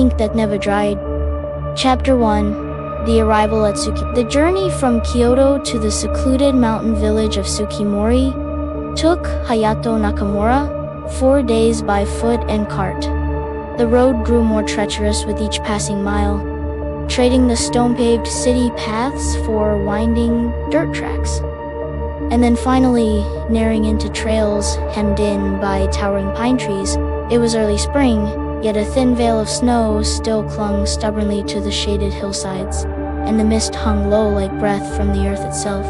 ink that never dried. Chapter 1. The Arrival at Suki. The journey from Kyoto to the secluded mountain village of Tsukimori took Hayato Nakamura 4 days by foot and cart. The road grew more treacherous with each passing mile, trading the stone-paved city paths for winding dirt tracks, and then finally narrowing into trails hemmed in by towering pine trees. It was early spring, yet a thin veil of snow still clung stubbornly to the shaded hillsides, and the mist hung low like breath from the earth itself.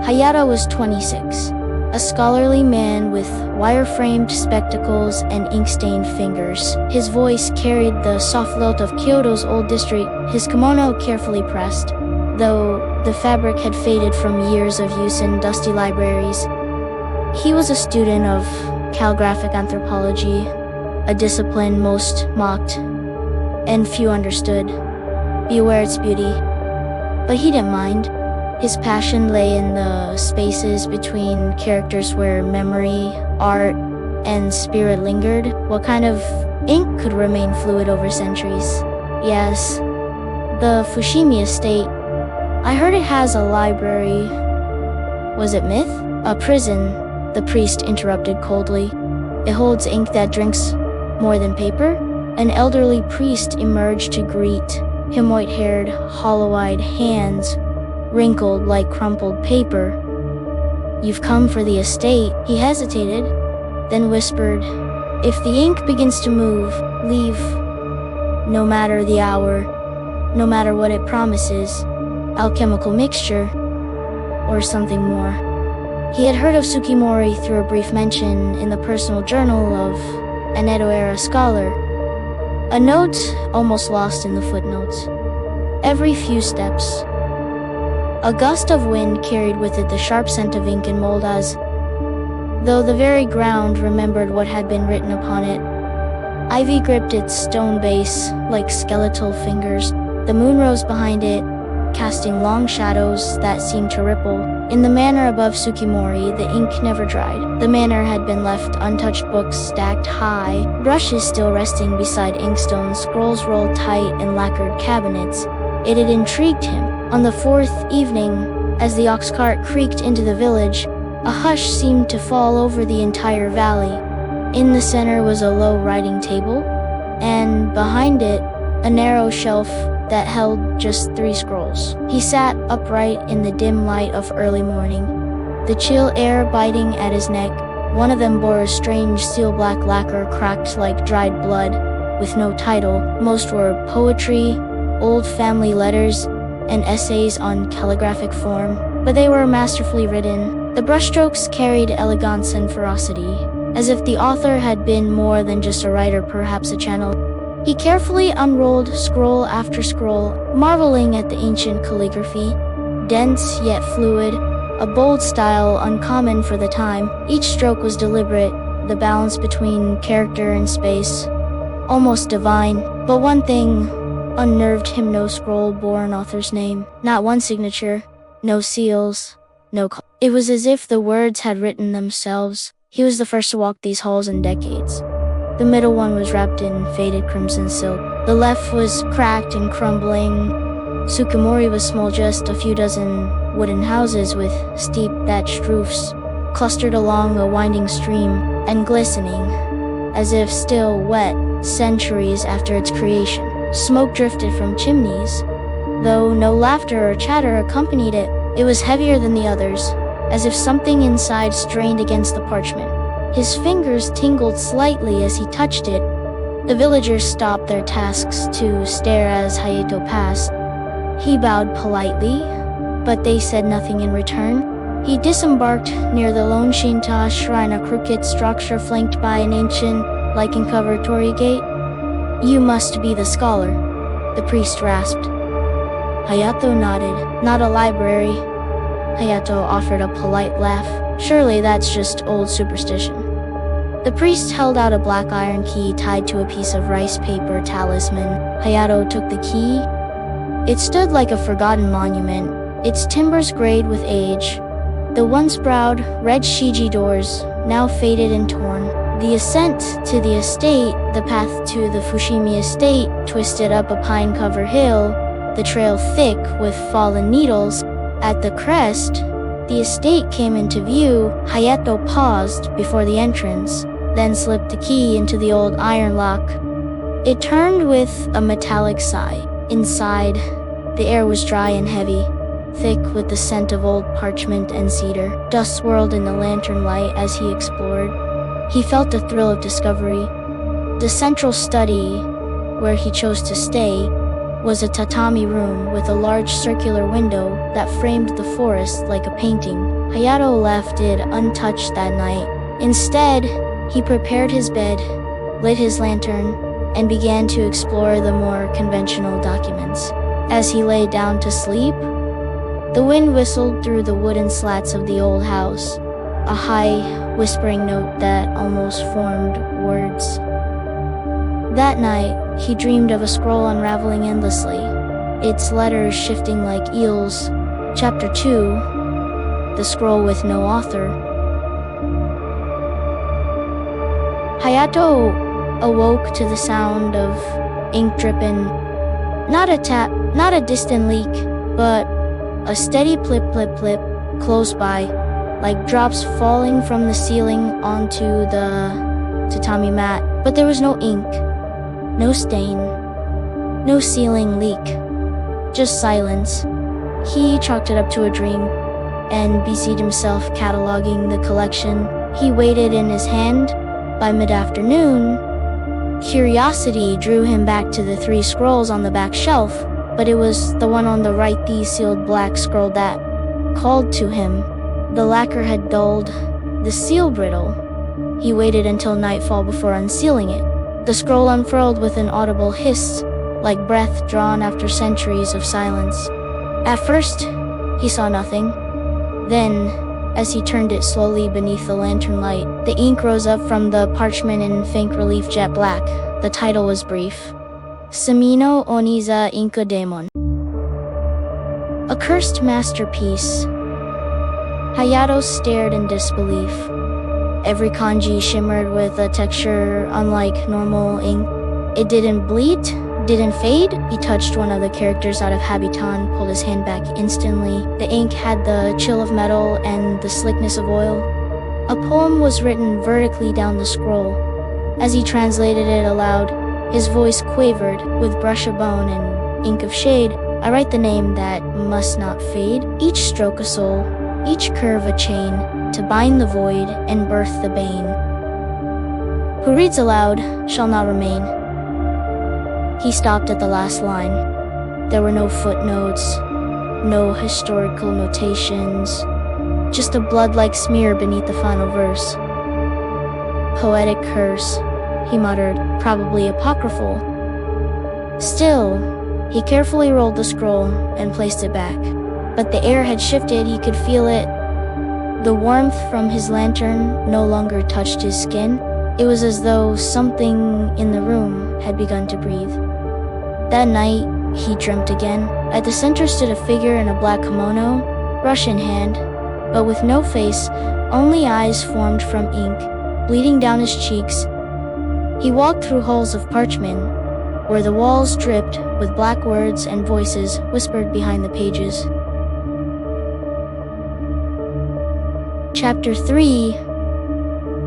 Hayato was 26, a scholarly man with wire-framed spectacles and ink-stained fingers. His voice carried the soft lilt of Kyoto's old district, his kimono carefully pressed, though the fabric had faded from years of use in dusty libraries. He was a student of calligraphic anthropology, a discipline most mocked and few understood. Be aware its beauty. But he didn't mind. His passion lay in the spaces between characters where memory, art, and spirit lingered. What kind of ink could remain fluid over centuries? Yes, the Fushimi estate. I heard it has a library. Was it myth? A prison, the priest interrupted coldly. It holds ink that drinks more than paper? An elderly priest emerged to greet him, white-haired, hollow-eyed hands wrinkled like crumpled paper. You've come for the estate. He hesitated, then whispered, if the ink begins to move, leave. No matter the hour, no matter what it promises, alchemical mixture, or something more. He had heard of Tsukimori through a brief mention in the personal journal of an Edo-era scholar, a note almost lost in the footnotes. Every few steps, a gust of wind carried with it the sharp scent of ink and mold as though the very ground remembered what had been written upon it. Ivy gripped its stone base like skeletal fingers. The moon rose behind it, casting long shadows that seemed to ripple. In the manor above Tsukimori, the ink never dried. The manor had been left untouched, books stacked high, brushes still resting beside inkstones, scrolls rolled tight in lacquered cabinets. It had intrigued him. On the fourth evening, as the ox cart creaked into the village, a hush seemed to fall over the entire valley. In the center was a low writing table, and behind it, a narrow shelf that held just 3 scrolls. He sat upright in the dim light of early morning, the chill air biting at his neck. One of them bore a strange steel-black lacquer cracked like dried blood, with no title. Most were poetry, old family letters, and essays on calligraphic form, but they were masterfully written. The brushstrokes carried elegance and ferocity, as if the author had been more than just a writer, perhaps a channel. He carefully unrolled scroll after scroll, marveling at the ancient calligraphy, dense yet fluid, a bold style uncommon for the time. Each stroke was deliberate, the balance between character and space, almost divine. But one thing unnerved him: no scroll bore an author's name. Not one signature, no seals, no call. It was as if the words had written themselves. He was the first to walk these halls in decades. The middle one was wrapped in faded crimson silk. The left was cracked and crumbling. Tsukimori was small, just a few dozen wooden houses with steep thatched roofs, clustered along a winding stream, and glistening, as if still wet centuries after its creation. Smoke drifted from chimneys, though no laughter or chatter accompanied it. It was heavier than the others, as if something inside strained against the parchment. His fingers tingled slightly as he touched it. The villagers stopped their tasks to stare as Hayato passed. He bowed politely, but they said nothing in return. He disembarked near the lone Shinto shrine, a crooked structure flanked by an ancient, lichen-covered torii gate. You must be the scholar, the priest rasped. Hayato nodded. Not a library. Hayato offered a polite laugh. Surely that's just old superstition. The priest held out a black iron key tied to a piece of rice paper talisman. Hayato took the key. It stood like a forgotten monument, its timbers grayed with age. The once proud red shiji doors, now faded and torn. The ascent to the estate, the path to the Fushimi estate, twisted up a pine-covered hill, the trail thick with fallen needles. At the crest, the estate came into view. Hayato paused before the entrance, then slipped the key into the old iron lock. It turned with a metallic sigh. Inside, the air was dry and heavy, thick with the scent of old parchment and cedar. Dust swirled in the lantern light as he explored. He felt the thrill of discovery. The central study, where he chose to stay, was a tatami room with a large circular window that framed the forest like a painting. Hayato left it untouched that night. Instead, he prepared his bed, lit his lantern, and began to explore the more conventional documents. As he lay down to sleep, the wind whistled through the wooden slats of the old house, a high, whispering note that almost formed words. That night, he dreamed of a scroll unraveling endlessly, its letters shifting like eels. Chapter 2: The Scroll with No Author. Hayato awoke to the sound of ink dripping. Not a tap, not a distant leak, but a steady plip plip plip close by, like drops falling from the ceiling onto the tatami mat. But there was no ink, no stain, no ceiling leak, just silence. He chalked it up to a dream and busied himself cataloging the collection. He weighed it in his hand. By mid-afternoon, curiosity drew him back to the 3 scrolls on the back shelf, but it was the one on the right, the sealed black scroll, that called to him. The lacquer had dulled, the seal brittle. He waited until nightfall before unsealing it. The scroll unfurled with an audible hiss, like breath drawn after centuries of silence. At first, he saw nothing. Then, as he turned it slowly beneath the lantern light, the ink rose up from the parchment in faint relief, jet black. The title was brief: Samino Oniza Inka Daemon. A cursed masterpiece. Hayato stared in disbelief. Every kanji shimmered with a texture unlike normal ink. It didn't bleed, didn't fade. He touched one of the characters out of Habitan, pulled his hand back instantly. The ink had the chill of metal and the slickness of oil. A poem was written vertically down the scroll. As he translated it aloud, his voice quavered with brush of bone and ink of shade. I write the name that must not fade, each stroke a soul, each curve a chain, to bind the void and birth the bane. Who reads aloud shall not remain. He stopped at the last line. There were no footnotes, no historical notations, just a blood-like smear beneath the final verse. Poetic curse, he muttered, probably apocryphal. Still, he carefully rolled the scroll and placed it back. But the air had shifted, he could feel it. The warmth from his lantern no longer touched his skin. It was as though something in the room had begun to breathe. That night, he dreamt again. At the center stood a figure in a black kimono, brush in hand, but with no face, only eyes formed from ink, bleeding down his cheeks. He walked through halls of parchment, where the walls dripped with black words and voices whispered behind the pages. Chapter 3: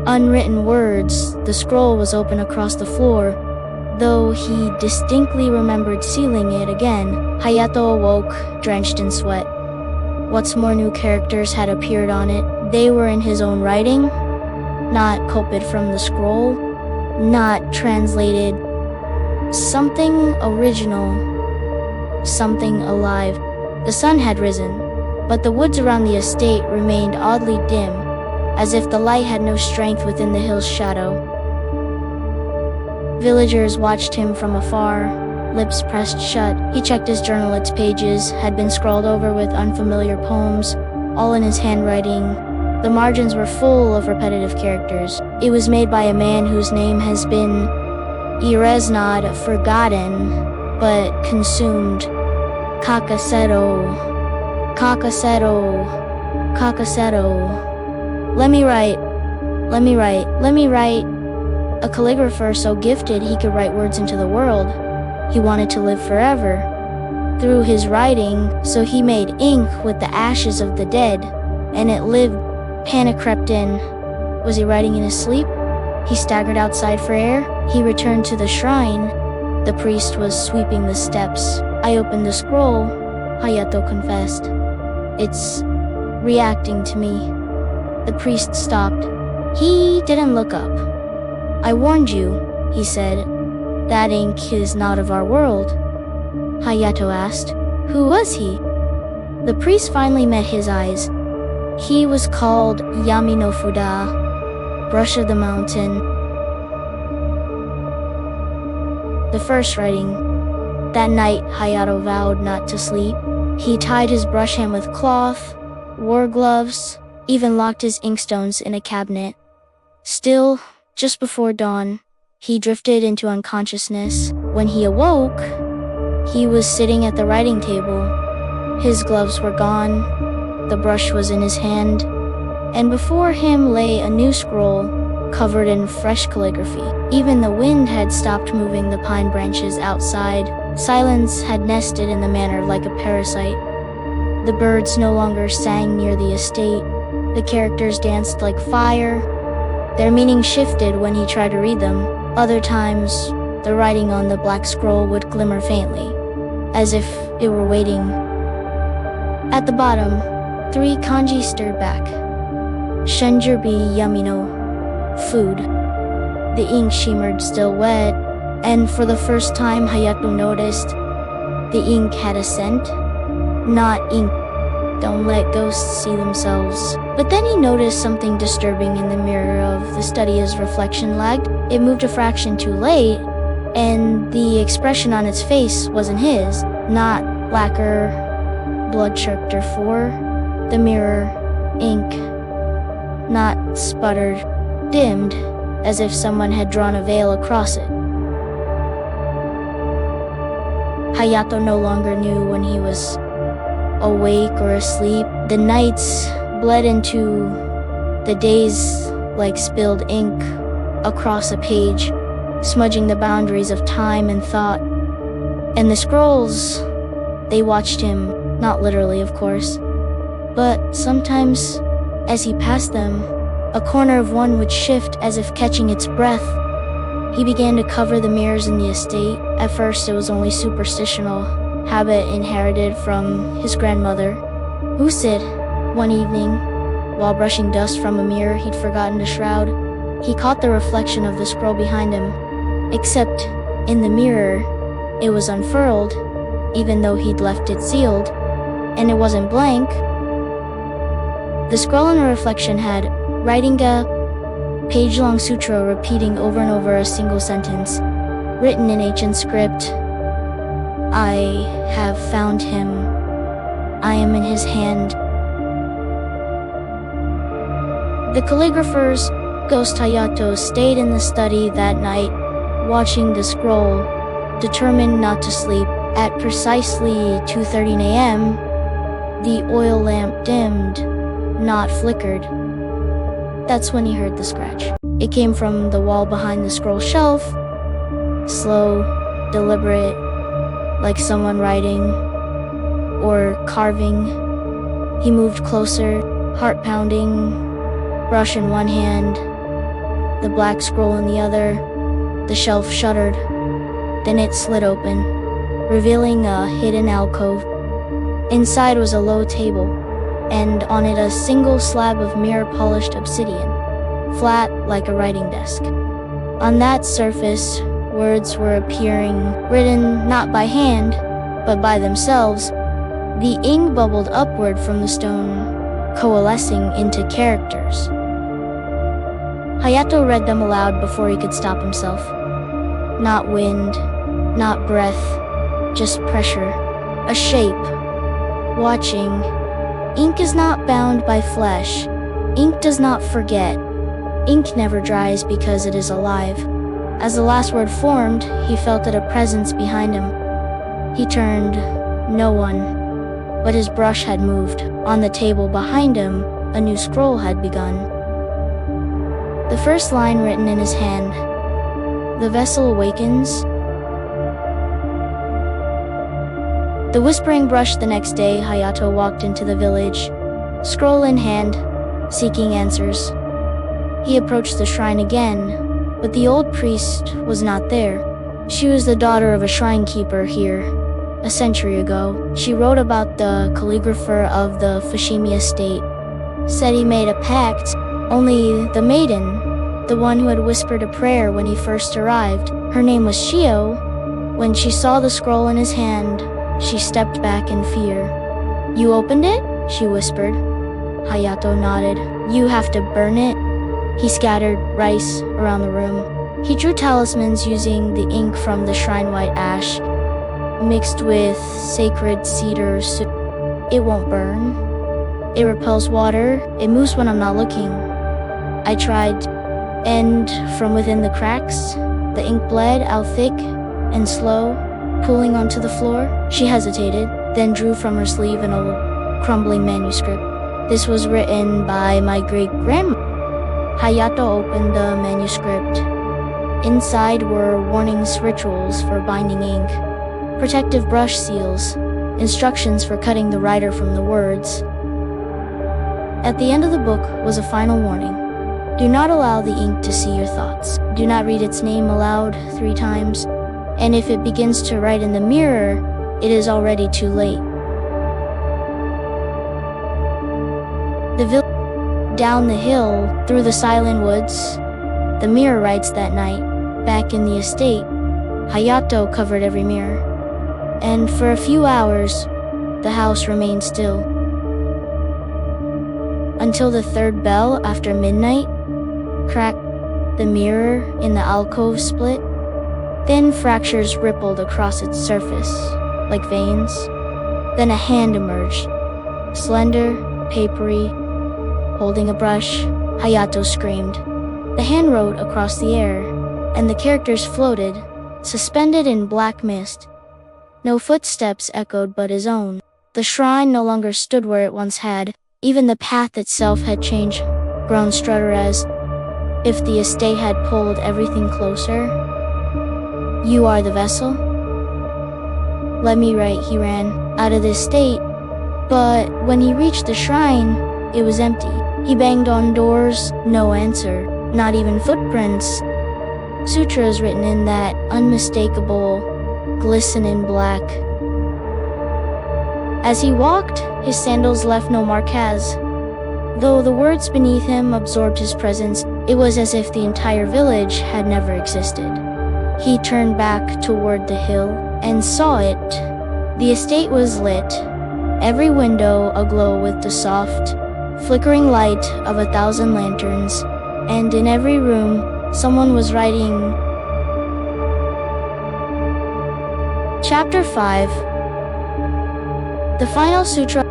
Unwritten Words. The scroll was open across the floor. Though he distinctly remembered sealing it again, Hayato awoke, drenched in sweat. What's more, new characters had appeared on it. They were in his own writing, not copied from the scroll, not translated. Something original, something alive. The sun had risen, but the woods around the estate remained oddly dim, as if the light had no strength within the hill's shadow. Villagers watched him from afar, lips pressed shut. He checked his journal. Its pages had been scrawled over with unfamiliar poems, all in his handwriting. The margins were full of repetitive characters. It was made by a man whose name has been erased, not forgotten, but consumed. Kakaseto. Kakaseto. Kakaseto. Let me write. Let me write. Let me write. a calligrapher so gifted he could write words into the world. He wanted to live forever through his writing, so he made ink with the ashes of the dead, and it lived. Panic crept in. Was he writing in his sleep? He staggered outside for air. He returned to the shrine. The priest was sweeping the steps. I opened the scroll, Hayato confessed. It's reacting to me. The priest stopped. He didn't look up. I warned you, he said. That ink is not of our world. Hayato asked. Who was he? The priest finally met his eyes. He was called Yami no Fuda, Brush of the Mountain. The first writing. That night, Hayato vowed not to sleep. He tied his brush hand with cloth, wore gloves, even locked his inkstones in a cabinet. Still, just before dawn, he drifted into unconsciousness. When he awoke, he was sitting at the writing table. His gloves were gone. The brush was in his hand, and before him lay a new scroll covered in fresh calligraphy. Even the wind had stopped moving the pine branches outside. Silence had nested in the manor like a parasite. The birds no longer sang near the estate. The characters danced like fire. Their meaning shifted when he tried to read them. Other times, the writing on the black scroll would glimmer faintly, as if it were waiting. At the bottom, 3 kanji stirred back. Shenjurbi Yamino, food. The ink shimmered still wet, and for the first time Hayato noticed the ink had a scent. Not ink. Don't let ghosts see themselves. But then he noticed something disturbing in the mirror of the study. His reflection lagged. It moved a fraction too late, and the expression on its face wasn't his. Not lacquer, blood-choked or four. The mirror, ink, not sputtered, dimmed, as if someone had drawn a veil across it. Hayato no longer knew when he was awake or asleep. The nights bled into the days like spilled ink across a page, smudging the boundaries of time and thought. And the scrolls, they watched him, not literally, of course. But sometimes, as he passed them, a corner of one would shift as if catching its breath. He began to cover the mirrors in the estate. At first, it was only superstitional, habit inherited from his grandmother. Usid, one evening, while brushing dust from a mirror he'd forgotten to shroud, he caught the reflection of the scroll behind him. Except, in the mirror, it was unfurled, even though he'd left it sealed, and it wasn't blank. The scroll in the reflection had writing a page-long sutra repeating over and over a single sentence, written in ancient script. I have found him. I am in his hand. The calligrapher's ghost Hayato stayed in the study that night, watching the scroll, determined not to sleep. At precisely 2:30 a.m., the oil lamp dimmed, not flickered. That's when he heard the scratch. It came from the wall behind the scroll shelf, slow, deliberate, like someone writing or carving. He moved closer, heart pounding, brush in one hand, the black scroll in the other. The shelf shuddered. Then it slid open, revealing a hidden alcove. Inside was a low table, and on it a single slab of mirror-polished obsidian, flat like a writing desk. On that surface, words were appearing, written not by hand, but by themselves. The ink bubbled upward from the stone, coalescing into characters. Hayato read them aloud before he could stop himself. Not wind, not breath, just pressure, a shape, watching. Ink is not bound by flesh. Ink does not forget. Ink never dries because it is alive. As the last word formed, he felt that a presence behind him. He turned. No one. But his brush had moved. On the table behind him, a new scroll had begun. The first line written in his hand, The vessel awakens. The whispering brush. The next day, Hayato walked into the village, scroll in hand, seeking answers. He approached the shrine again, but the old priest was not there. She was the daughter of a shrine keeper here. A century ago, she wrote about the calligrapher of the Fushimi estate. Said he made a pact, only the maiden, the one who had whispered a prayer when he first arrived, her name was Shio. When she saw the scroll in his hand, she stepped back in fear. "You opened it?" she whispered. Hayato nodded. "You have to burn it." He scattered rice around the room. He drew talismans using the ink from the shrine-white ash, mixed with sacred cedar. It won't burn. It repels water. It moves when I'm not looking. I tried, and from within the cracks, the ink bled out thick and slow, pooling onto the floor. She hesitated, then drew from her sleeve an old, crumbling manuscript. This was written by my great-grandma. Hayato opened the manuscript. Inside were warnings, rituals for binding ink, protective brush seals, instructions for cutting the writer from the words. At the end of the book was a final warning. Do not allow the ink to see your thoughts. Do not read its name aloud 3 times. And if it begins to write in the mirror, it is already too late. The village down the hill, through the silent woods. The mirror writes that night. Back in the estate, Hayato covered every mirror. And for a few hours, the house remained still. Until the 3rd bell after midnight, crack, the mirror in the alcove split. Thin fractures rippled across its surface, like veins. Then a hand emerged, slender, papery, holding a brush. Hayato screamed. The hand wrote across the air, and the characters floated, suspended in black mist. No footsteps echoed but his own. The shrine no longer stood where it once had. Even the path itself had changed, grown straighter as if the estate had pulled everything closer. "You are the vessel? Let me write." He ran out of the estate, but when he reached the shrine, it was empty. He banged on doors, no answer, not even footprints. Sutras written in that unmistakable, glistening black. As he walked, his sandals left no mark as. Though the words beneath him absorbed his presence, it was as if the entire village had never existed. He turned back toward the hill and saw it. The estate was lit, every window aglow with the soft, flickering light of 1,000 lanterns, and in every room, someone was writing. Chapter 5. The final sutra.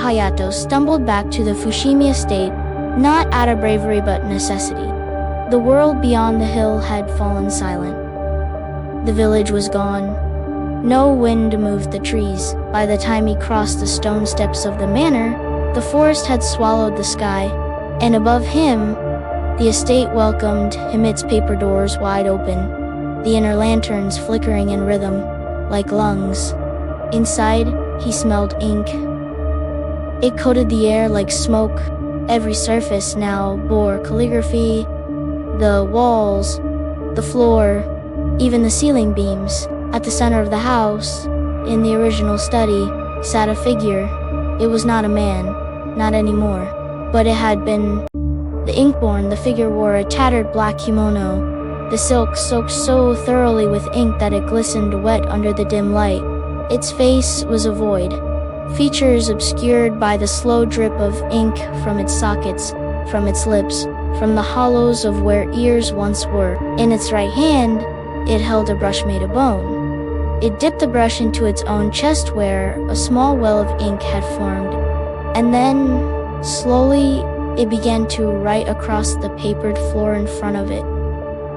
Hayato stumbled back to the Fushimi estate, not out of bravery but necessity. The world beyond the hill had fallen silent. The village was gone. No wind moved the trees. By the time he crossed the stone steps of the manor, the forest had swallowed the sky, and above him, the estate welcomed him, its paper doors wide open, the inner lanterns flickering in rhythm, like lungs. Inside, he smelled ink. It coated the air like smoke. Every surface now bore calligraphy, the walls, the floor, even the ceiling beams. At the center of the house, in the original study, sat a figure. It was not a man, not anymore, but it had been. The Inkborn. The figure wore a tattered black kimono, the silk soaked so thoroughly with ink that it glistened wet under the dim light. Its face was a void, features obscured by the slow drip of ink from its sockets, from its lips, from the hollows of where ears once were. In its right hand, it held a brush made of bone. It dipped the brush into its own chest where a small well of ink had formed, and then, slowly, it began to write across the papered floor in front of it.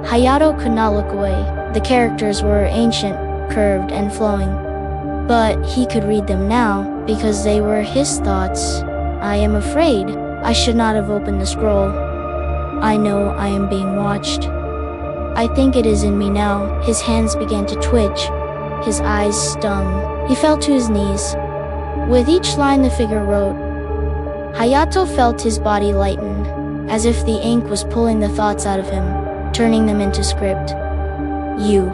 Hayato could not look away. The characters were ancient, curved, and flowing. But he could read them now, because they were his thoughts. I am afraid I should not have opened the scroll. I know I am being watched. I think it is in me now. His hands began to twitch. His eyes stung. He fell to his knees. With each line the figure wrote, Hayato felt his body lighten, as if the ink was pulling the thoughts out of him, turning them into script. You,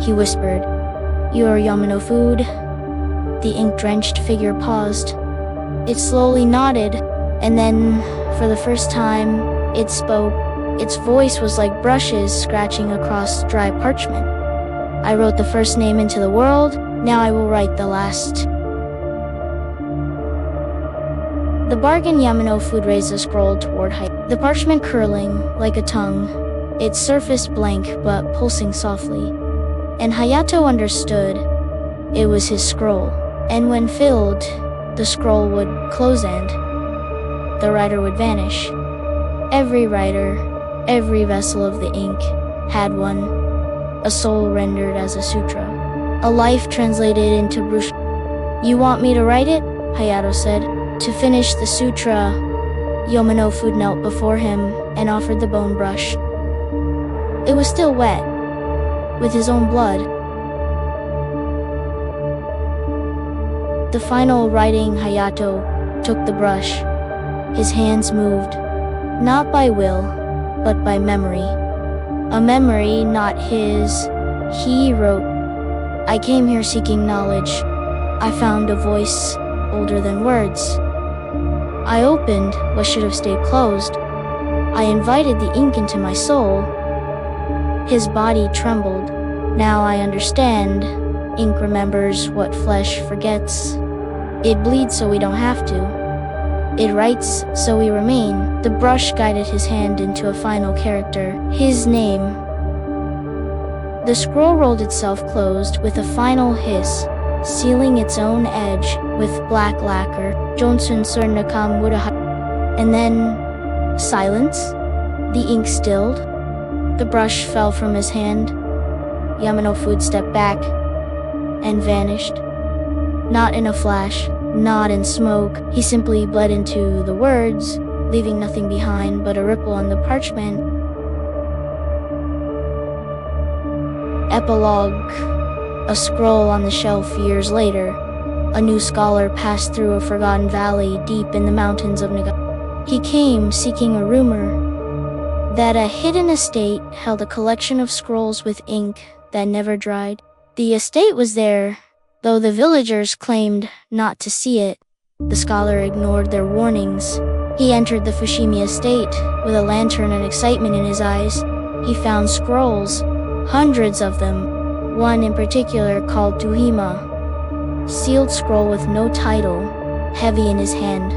he whispered. Your Yamano food. The ink-drenched figure paused. It slowly nodded, and then, for the first time, it spoke. Its voice was like brushes scratching across dry parchment. I wrote the first name into the world, now I will write the last. The bargain Yamano food raised a scroll toward height, the parchment curling like a tongue, its surface blank but pulsing softly. And Hayato understood. It was his scroll, and when filled, the scroll would close and the writer would vanish. Every writer, every vessel of the ink, had one, a soul rendered as a sutra, a life translated into brush. You want me to write it? Hayato said. To finish the sutra, Yamano food knelt before him and offered the bone brush. It was still wet, with his own blood. The final writing, Hayato took the brush. His hands moved, not by will, but by memory. A memory not his. He wrote, I came here seeking knowledge. I found a voice older than words. I opened what should have stayed closed. I invited the ink into my soul. His body trembled. Now I understand. Ink remembers what flesh forgets. It bleeds so we don't have to. It writes so we remain. The brush guided his hand into a final character, his name. The scroll rolled itself closed with a final hiss, sealing its own edge with black lacquer. Johnson Sur Nakamura. And then silence. The ink stilled. The brush fell from his hand. Yamano food stepped back and vanished. Not in a flash, not in smoke. He simply bled into the words, leaving nothing behind but a ripple on the parchment. Epilogue. A scroll on the shelf years later. A new scholar passed through a forgotten valley deep in the mountains of Naga. He came seeking a rumor that a hidden estate held a collection of scrolls with ink that never dried. The estate was there, though the villagers claimed not to see it. The scholar ignored their warnings. He entered the Fushimi estate with a lantern and excitement in his eyes. He found scrolls, hundreds of them, one in particular called Tuhima. Sealed scroll with no title, heavy in his hand.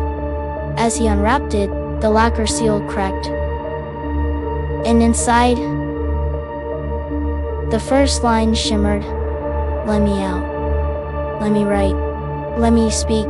As he unwrapped it, the lacquer seal cracked. And inside, the first line shimmered. Let me out. Let me write. Let me speak.